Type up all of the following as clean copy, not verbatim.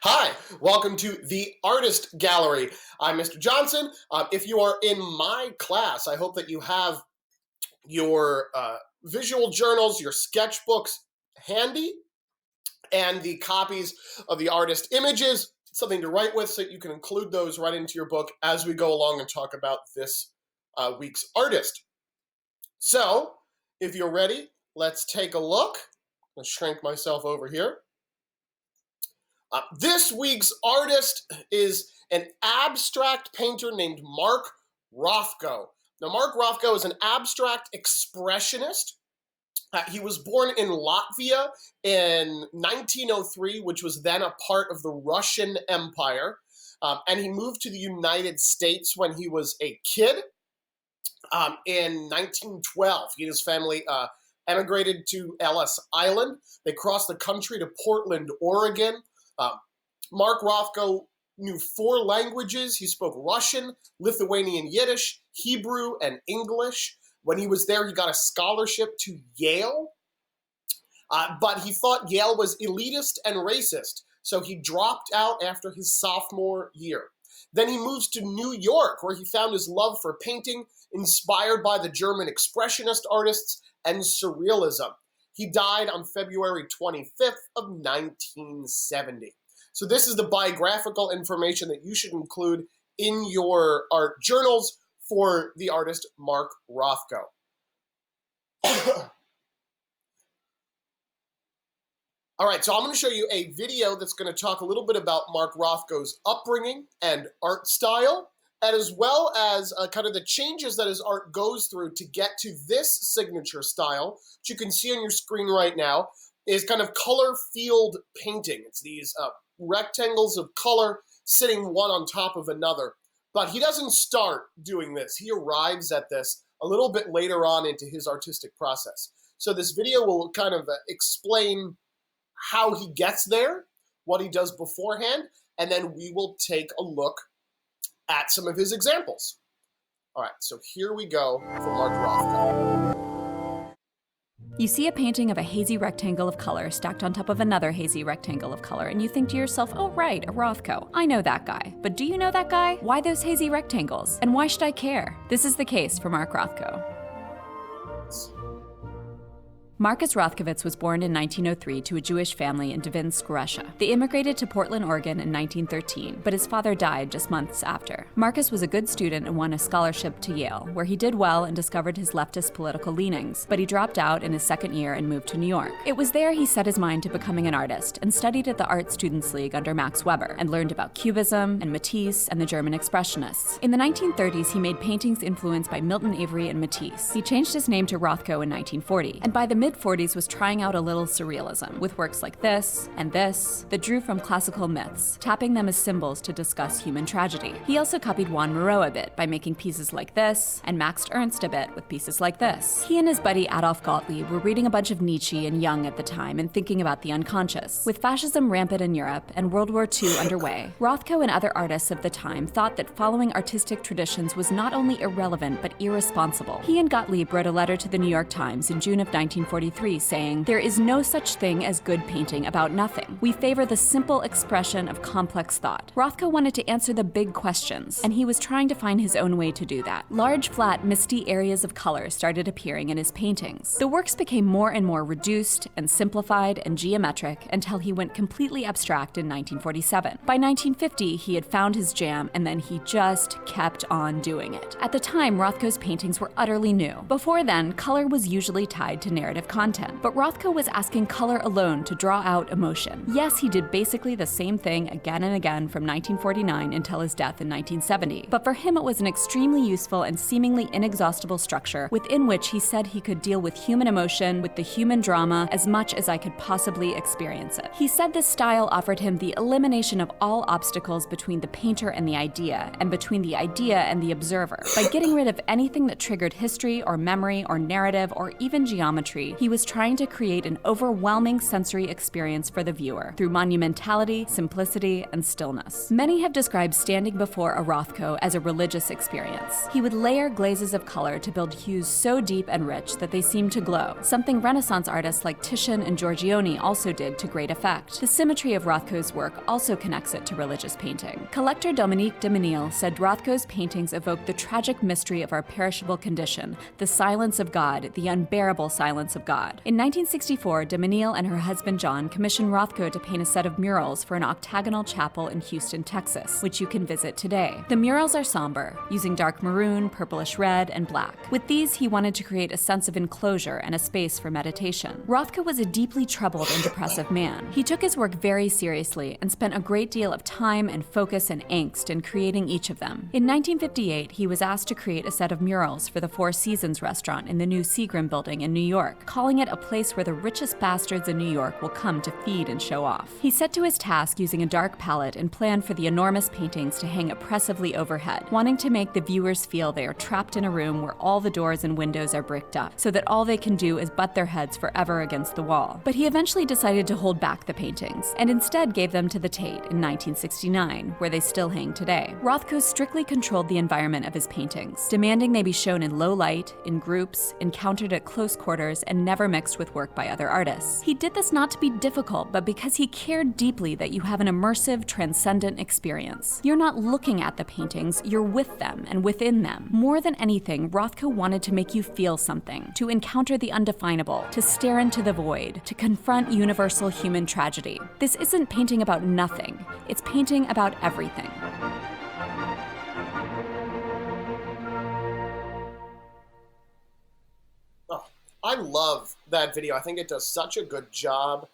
Hi, welcome to the Artist Gallery. I'm Mr. Johnson. If you are in my class, I hope that you have your visual journals, your sketchbooks handy, and the copies of the artist images, something to write with so that you can include those right into your book as we go along and talk about this week's artist. So, if you're ready, let's take a look. I'll shrink myself over here. This week's artist is an abstract painter named Mark Rothko. Now, Mark Rothko is an abstract expressionist. He was born in Latvia in 1903, which was then a part of the Russian Empire. And he moved to the United States when he was a kid in 1912. He and his family emigrated to Ellis Island. They crossed the country to Portland, Oregon. Mark Rothko knew 4 languages. He spoke Russian, Lithuanian Yiddish, Hebrew, and English. When he was there, he got a scholarship to Yale, but he thought Yale was elitist and racist, so he dropped out after his sophomore year. Then he moves to New York, where he found his love for painting, inspired by the German expressionist artists and surrealism. He died on February 25th of 1970. So this is the biographical information that you should include in your art journals for the artist Mark Rothko. All right, so I'm going to show you a video that's going to talk a little bit about Mark Rothko's upbringing and art style, and as well as kind of the changes that his art goes through to get to this signature style, which you can see on your screen right now, is kind of color field painting. It's these rectangles of color sitting one on top of another. But he doesn't start doing this. He arrives at this a little bit later on into his artistic process. So this video will kind of explain how he gets there, what he does beforehand, and then we will take a look at some of his examples. All right, so here we go for Mark Rothko. You see a painting of a hazy rectangle of color stacked on top of another hazy rectangle of color, and you think to yourself, oh right, a Rothko. I know that guy. But do you know that guy? Why those hazy rectangles? And why should I care? This is the case for Mark Rothko. Marcus Rothkowitz was born in 1903 to a Jewish family in Dvinsk, Russia. They immigrated to Portland, Oregon in 1913, but his father died just months after. Marcus was a good student and won a scholarship to Yale, where he did well and discovered his leftist political leanings, but he dropped out in his second year and moved to New York. It was there he set his mind to becoming an artist and studied at the Art Students League under Max Weber and learned about Cubism and Matisse and the German Expressionists. In the 1930s, he made paintings influenced by Milton Avery and Matisse. He changed his name to Rothko in 1940, and by the mid-40s was trying out a little surrealism, with works like this and this that drew from classical myths, tapping them as symbols to discuss human tragedy. He also copied Juan Moreau a bit by making pieces like this, and Max Ernst a bit with pieces like this. He and his buddy Adolf Gottlieb were reading a bunch of Nietzsche and Jung at the time and thinking about the unconscious. With fascism rampant in Europe and World War II underway, Rothko and other artists of the time thought that following artistic traditions was not only irrelevant but irresponsible. He and Gottlieb wrote a letter to the New York Times in June of 1943 saying, "There is no such thing as good painting about nothing. We favor the simple expression of complex thought." Rothko wanted to answer the big questions, and he was trying to find his own way to do that. Large, flat, misty areas of color started appearing in his paintings. The works became more and more reduced and simplified and geometric until he went completely abstract in 1947. By 1950, he had found his jam, and then he just kept on doing it. At the time, Rothko's paintings were utterly new. Before then, color was usually tied to narrative content, but Rothko was asking color alone to draw out emotion. Yes, he did basically the same thing again and again from 1949 until his death in 1970, but for him it was an extremely useful and seemingly inexhaustible structure within which he said he could deal with human emotion, with the human drama, as much as I could possibly experience it. He said this style offered him the elimination of all obstacles between the painter and the idea, and between the idea and the observer. By getting rid of anything that triggered history or memory or narrative or even geometry, He was trying to create an overwhelming sensory experience for the viewer through monumentality, simplicity, and stillness. Many have described standing before a Rothko as a religious experience. He would layer glazes of color to build hues so deep and rich that they seemed to glow, something Renaissance artists like Titian and Giorgione also did to great effect. The symmetry of Rothko's work also connects it to religious painting. Collector Dominique de Menil said Rothko's paintings evoke the tragic mystery of our perishable condition, the silence of God, the unbearable silence of God. In 1964, de Menil and her husband John commissioned Rothko to paint a set of murals for an octagonal chapel in Houston, Texas, which you can visit today. The murals are somber, using dark maroon, purplish red, and black. With these, he wanted to create a sense of enclosure and a space for meditation. Rothko was a deeply troubled and depressive man. He took his work very seriously and spent a great deal of time and focus and angst in creating each of them. In 1958, he was asked to create a set of murals for the Four Seasons restaurant in the new Seagram building in New York, calling it a place where the richest bastards in New York will come to feed and show off. He set to his task using a dark palette and planned for the enormous paintings to hang oppressively overhead, wanting to make the viewers feel they are trapped in a room where all the doors and windows are bricked up, so that all they can do is butt their heads forever against the wall. But he eventually decided to hold back the paintings, and instead gave them to the Tate in 1969, where they still hang today. Rothko strictly controlled the environment of his paintings, demanding they be shown in low light, in groups, encountered at close quarters, and never mixed with work by other artists. He did this not to be difficult, but because he cared deeply that you have an immersive, transcendent experience. You're not looking at the paintings, you're with them and within them. More than anything, Rothko wanted to make you feel something, to encounter the undefinable, to stare into the void, to confront universal human tragedy. This isn't painting about nothing, it's painting about everything. Oh, I love that video. I think it does such a good job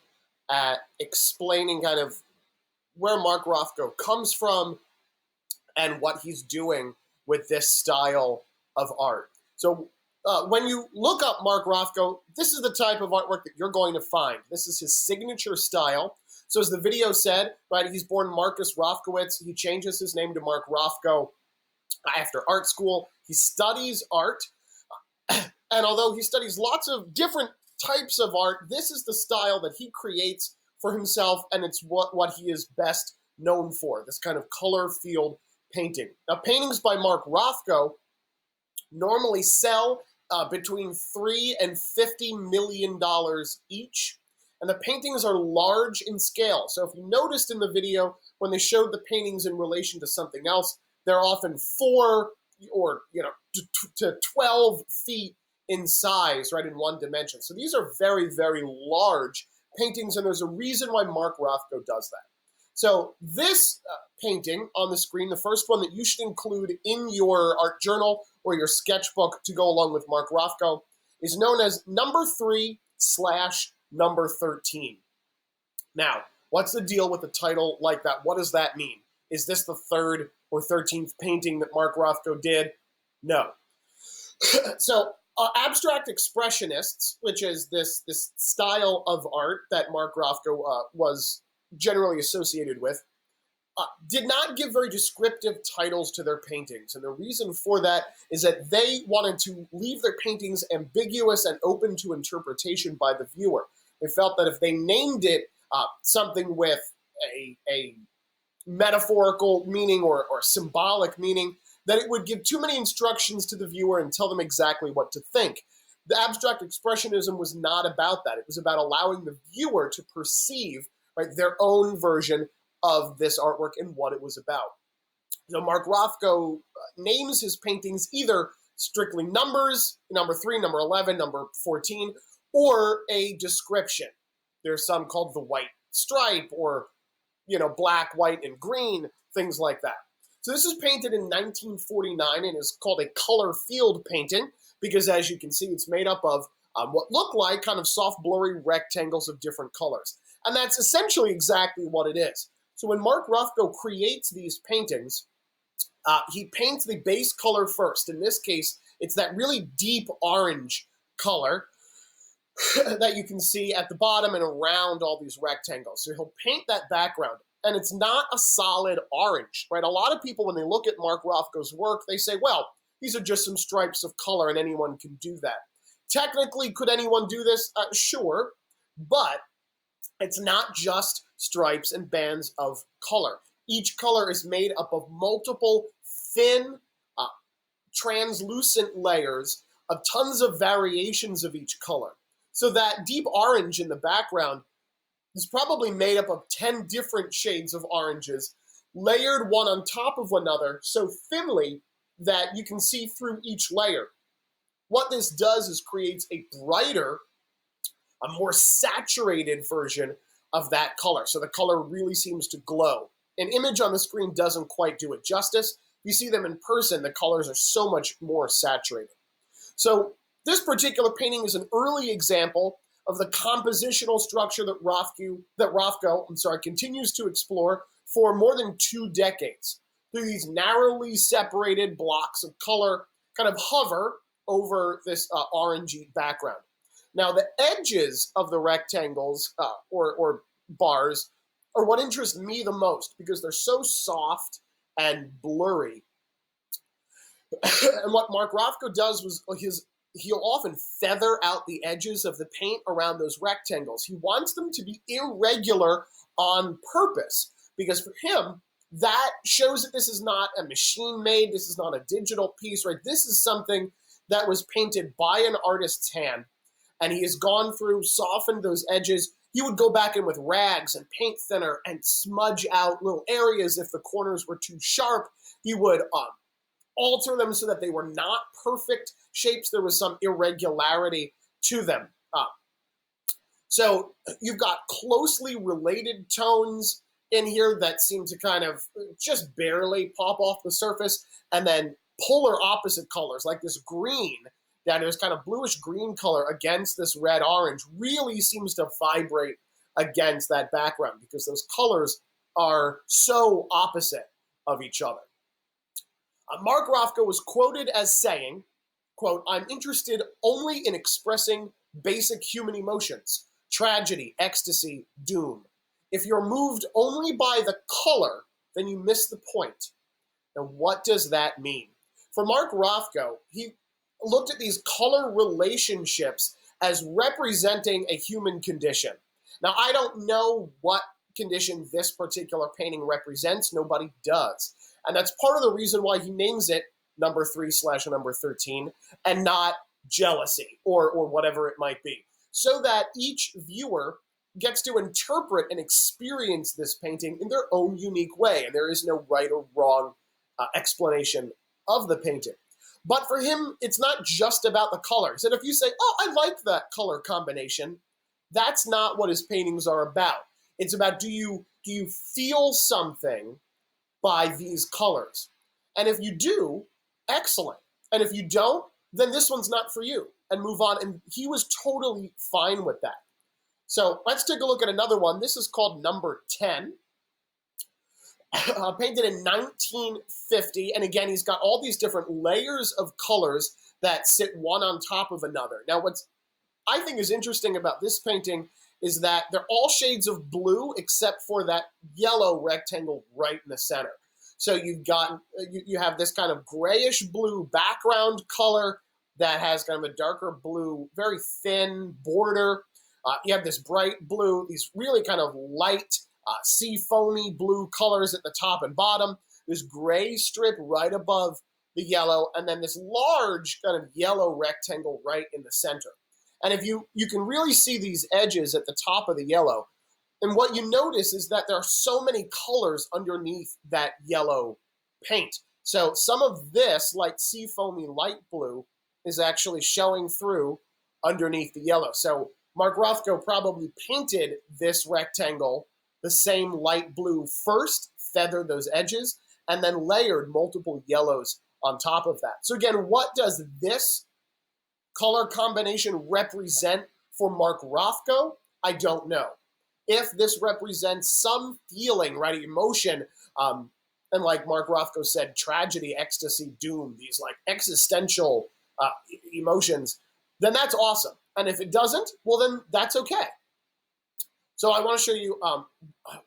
at explaining kind of where Mark Rothko comes from and what he's doing with this style of art. So when you look up Mark Rothko, this is the type of artwork that you're going to find. This is his signature style. So as the video said, right, he's born Marcus Rothkowitz. He changes his name to Mark Rothko after art school. He studies art. And although he studies lots of different types of art, this is the style that he creates for himself, and it's what he is best known for, this kind of color field painting. Now, paintings by Mark Rothko normally sell between $3 and $50 million each, and the paintings are large in scale. So if you noticed in the video, when they showed the paintings in relation to something else, they're often 4 or to 12 feet in size, right, in one dimension. So these are very, very large paintings, and there's a reason why Mark Rothko does that. So this painting on the screen, the first one that you should include in your art journal or your sketchbook to go along with Mark Rothko, is known as number 3/number 13. Now, what's the deal with a title like that? What does that mean? Is this the 3rd or 13th painting that Mark Rothko did? No. So abstract expressionists, which is this style of art that Mark Rothko was generally associated with, did not give very descriptive titles to their paintings. And the reason for that is that they wanted to leave their paintings ambiguous and open to interpretation by the viewer. They felt that if they named it something with a metaphorical meaning or symbolic meaning, that it would give too many instructions to the viewer and tell them exactly what to think. The abstract expressionism was not about that. It was about allowing the viewer to perceive, right, their own version of this artwork and what it was about. So Mark Rothko names his paintings either strictly numbers, number 3, number 11, number 14, or a description. There's some called the white stripe or, black, white, and green, things like that. So this is painted in 1949 and is called a color field painting because, as you can see, it's made up of what look like kind of soft, blurry rectangles of different colors. And that's essentially exactly what it is. So when Mark Rothko creates these paintings, he paints the base color first. In this case, it's that really deep orange color that you can see at the bottom and around all these rectangles. So he'll paint that background. And it's not a solid orange, right? A lot of people, when they look at Mark Rothko's work, they say, well, these are just some stripes of color and anyone can do that. Technically, could anyone do this? Sure, but it's not just stripes and bands of color. Each color is made up of multiple thin, uh, translucent layers of tons of variations of each color. So that deep orange in the background is probably made up of 10 different shades of oranges, layered one on top of another so thinly that you can see through each layer. What this does is creates a brighter, a more saturated version of that color. So the color really seems to glow. An image on the screen doesn't quite do it justice. If you see them in person, the colors are so much more saturated. So this particular painting is an early example of the compositional structure that Rothko continues to explore for more than 2 decades. Through these narrowly separated blocks of color kind of hover over this orangey background. Now, the edges of the rectangles or bars are what interest me the most because they're so soft and blurry. And what Mark Rothko does was he'll often feather out the edges of the paint around those rectangles. He wants them to be irregular on purpose because for him, that shows that this is not a machine made, this is not a digital piece, right? This is something that was painted by an artist's hand, and he has gone through, softened those edges. He would go back in with rags and paint thinner and smudge out little areas if the corners were too sharp. He would alter them so that they were not perfect shapes. There was some irregularity to them. So you've got closely related tones in here that seem to kind of just barely pop off the surface, and then polar opposite colors like this green that is kind of bluish green color against this red orange really seems to vibrate against that background because those colors are so opposite of each other. Mark Rothko was quoted as saying, quote, "I'm interested only in expressing basic human emotions, tragedy, ecstasy, doom. If you're moved only by the color, then you miss the point." Now, what does that mean? For Mark Rothko, he looked at these color relationships as representing a human condition. Now, I don't know what condition this particular painting represents. Nobody does. And that's part of the reason why he names it number 3/number 13 and not jealousy or whatever it might be, so that each viewer gets to interpret and experience this painting in their own unique way. And there is no right or wrong explanation of the painting. But for him, it's not just about the colors. And if you say, oh, I like that color combination, that's not what his paintings are about. It's about, do you feel something by these colors? And if you do, excellent. And if you don't, then this one's not for you, and move on. And he was totally fine with that. So let's take a look at another one. This is called Number 10. Painted in 1950. And again, he's got all these different layers of colors that sit one on top of another. Now, what's I think is interesting about this painting is that they're all shades of blue except for that yellow rectangle right in the center. So you have this kind of grayish blue background color that has kind of a darker blue, very thin border. You have this bright blue, these really kind of light sea foamy blue colors at the top and bottom, this gray strip right above the yellow, and then this large kind of yellow rectangle right in the center. And if you can really see these edges at the top of the yellow, and what you notice is that there are so many colors underneath that yellow paint. So some of this, like sea foamy light blue, is actually showing through underneath the yellow. So Mark Rothko probably painted this rectangle the same light blue first, feathered those edges, and then layered multiple yellows on top of that. So again, what does this color combination represent for Mark Rothko? I don't know. If this represents some feeling, right, emotion, and like Mark Rothko said, tragedy, ecstasy, doom, these like existential emotions, then that's awesome. And if it doesn't, well, then that's okay. So I want to show you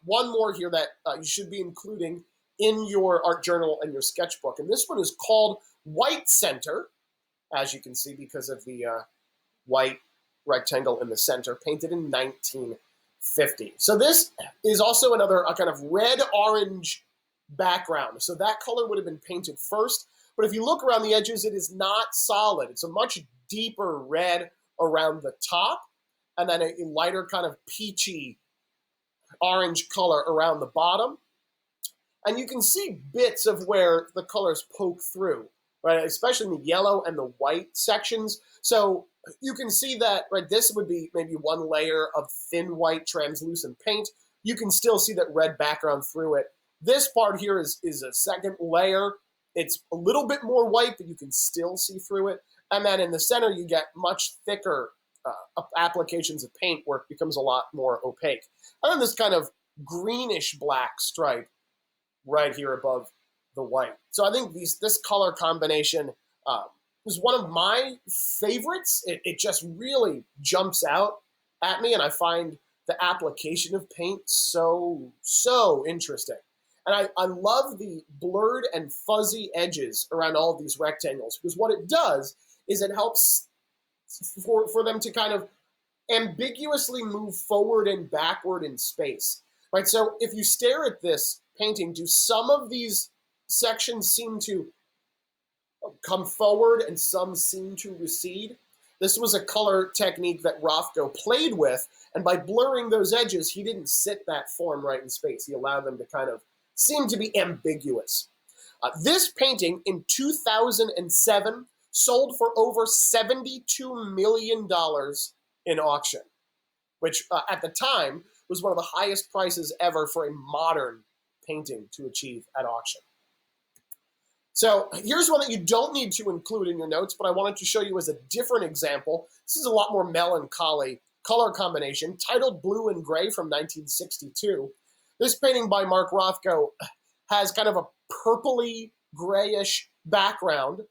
one more here that you should be including in your art journal and your sketchbook. And this one is called White Center, as you can see because of the white rectangle in the center, painted in 1950. So this is also another kind of red-orange background. So that color would have been painted first. But if you look around the edges, it is not solid. It's a much deeper red around the top, and then a lighter kind of peachy orange color around the bottom. And you can see bits of where the colors poke through, right? Especially in the yellow and the white sections. So you can see that, right, this would be maybe one layer of thin white translucent paint. You can still see that red background through it. This part here is a second layer. It's a little bit more white, but you can still see through it. And then in the center, you get much thicker applications of paint where it becomes a lot more opaque. And then this kind of greenish black stripe right here above the white. So I think this color combination is one of my favorites. It just really jumps out at me, and I find the application of paint so interesting. And I love the blurred and fuzzy edges around all of these rectangles, because what it does is it helps for them to kind of ambiguously move forward and backward in space, right? So if you stare at this painting, do some of these sections seem to come forward and some seem to recede? This was a color technique that Rothko played with, and by blurring those edges, he didn't sit that form right in space. He allowed them to kind of seem to be ambiguous. This painting in 2007 sold for over $72 million in auction, which at the time was one of the highest prices ever for a modern painting to achieve at auction. So here's one that you don't need to include in your notes, but I wanted to show you as a different example. This is a lot more melancholy color combination, titled Blue and Gray from 1962. This painting by Mark Rothko has kind of a purpley grayish background,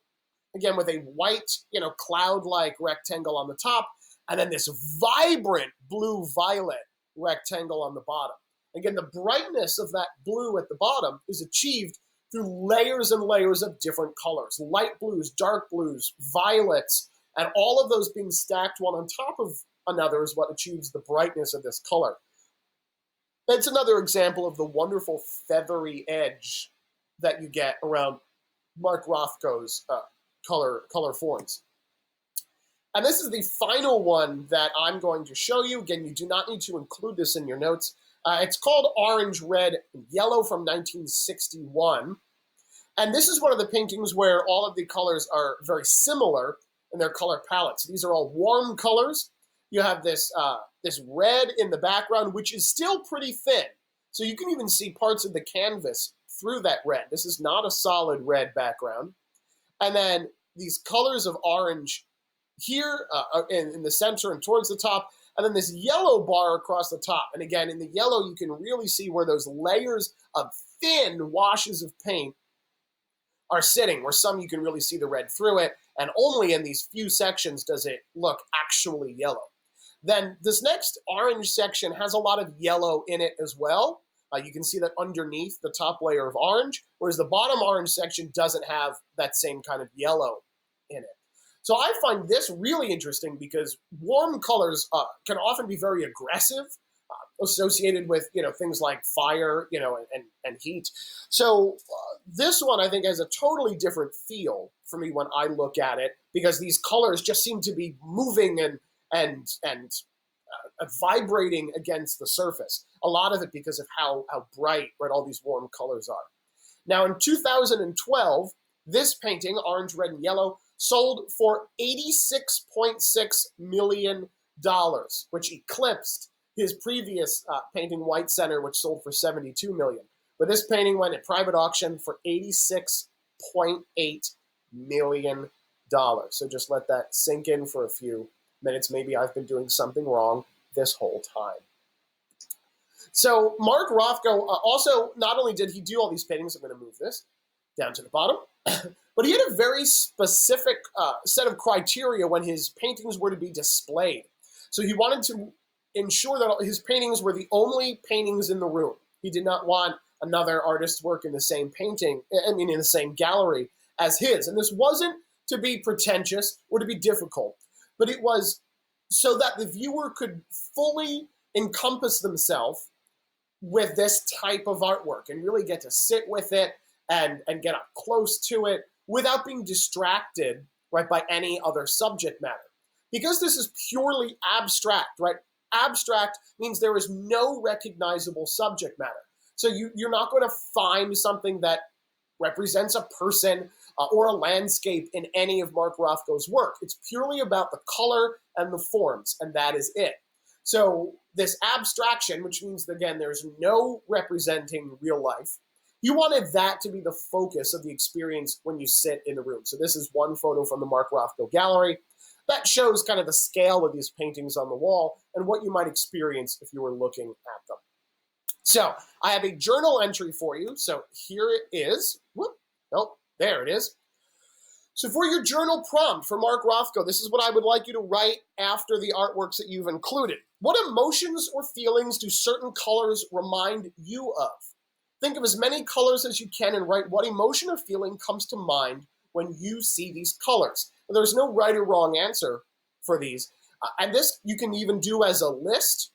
again with a white, cloud-like rectangle on the top, and then this vibrant blue-violet rectangle on the bottom. Again, the brightness of that blue at the bottom is achieved through layers and layers of different colors, light blues, dark blues, violets, and all of those being stacked one on top of another is what achieves the brightness of this color. That's another example of the wonderful feathery edge that you get around Mark Rothko's color forms. And this is the final one that I'm going to show you. Again, you do not need to include this in your notes. It's called Orange, Red, and Yellow from 1961. And this is one of the paintings where all of the colors are very similar in their color palettes. These are all warm colors. You have this red in the background, which is still pretty thin. So you can even see parts of the canvas through that red. This is not a solid red background. And then these colors of orange here in the center and towards the top, and then this yellow bar across the top. And again, in the yellow, you can really see where those layers of thin washes of paint are sitting, where some you can really see the red through it, and only in these few sections does it look actually yellow. Then this next orange section has a lot of yellow in it as well. You can see that underneath the top layer of orange, whereas the bottom orange section doesn't have that same kind of yellow in it. So I find this really interesting because warm colors can often be very aggressive, associated with things like fire, and heat. So this one I think has a totally different feel for me when I look at it, because these colors just seem to be moving and vibrating against the surface. A lot of it because of how bright, right, all these warm colors are. Now in 2012, this painting, Orange, Red, and Yellow, sold for $86.6 million, which eclipsed his previous painting, White Center, which sold for $72 million. But this painting went at private auction for $86.8 million. So just let that sink in for a few minutes. Maybe I've been doing something wrong this whole time. So Mark Rothko also, not only did he do all these paintings, I'm going to move this down to the bottom, but he had a very specific set of criteria when his paintings were to be displayed. So he wanted to ensure that his paintings were the only paintings in the room. He did not want another artist's work in the same painting, in the same gallery as his. And this wasn't to be pretentious or to be difficult, but it was so that the viewer could fully encompass themselves with this type of artwork and really get to sit with it and get up close to it without being distracted, right, by any other subject matter. Because this is purely abstract, right? Abstract means there is no recognizable subject matter. So you're not going to find something that represents a person or a landscape in any of Mark Rothko's work. It's purely about the color and the forms, and that is it. So this abstraction, which means, again, there's no representing real life, you wanted that to be the focus of the experience when you sit in the room. So this is one photo from the Mark Rothko gallery that shows kind of the scale of these paintings on the wall and what you might experience if you were looking at them. So I have a journal entry for you. So here it is. Whoop. Nope, there it is. So for your journal prompt for Mark Rothko, this is what I would like you to write after the artworks that you've included. What emotions or feelings do certain colors remind you of? Think of as many colors as you can and write what emotion or feeling comes to mind when you see these colors. There's no right or wrong answer for these. And this you can even do as a list.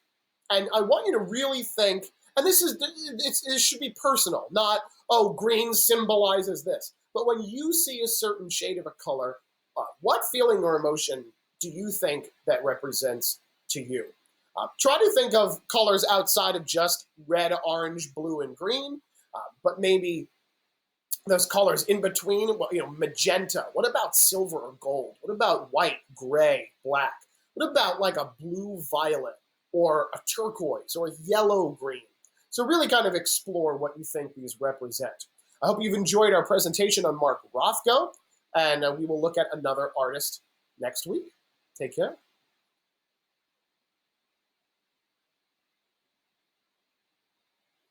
And I want you to really think, and it should be personal, not, oh, green symbolizes this. But when you see a certain shade of a color, what feeling or emotion do you think that represents to you? Try to think of colors outside of just red, orange, blue, and green, but maybe those colors in between, magenta. What about silver or gold? What about white, gray, black? What about like a blue violet or a turquoise or a yellow green? So really kind of explore what you think these represent. I hope you've enjoyed our presentation on Mark Rothko, and we will look at another artist next week. Take care.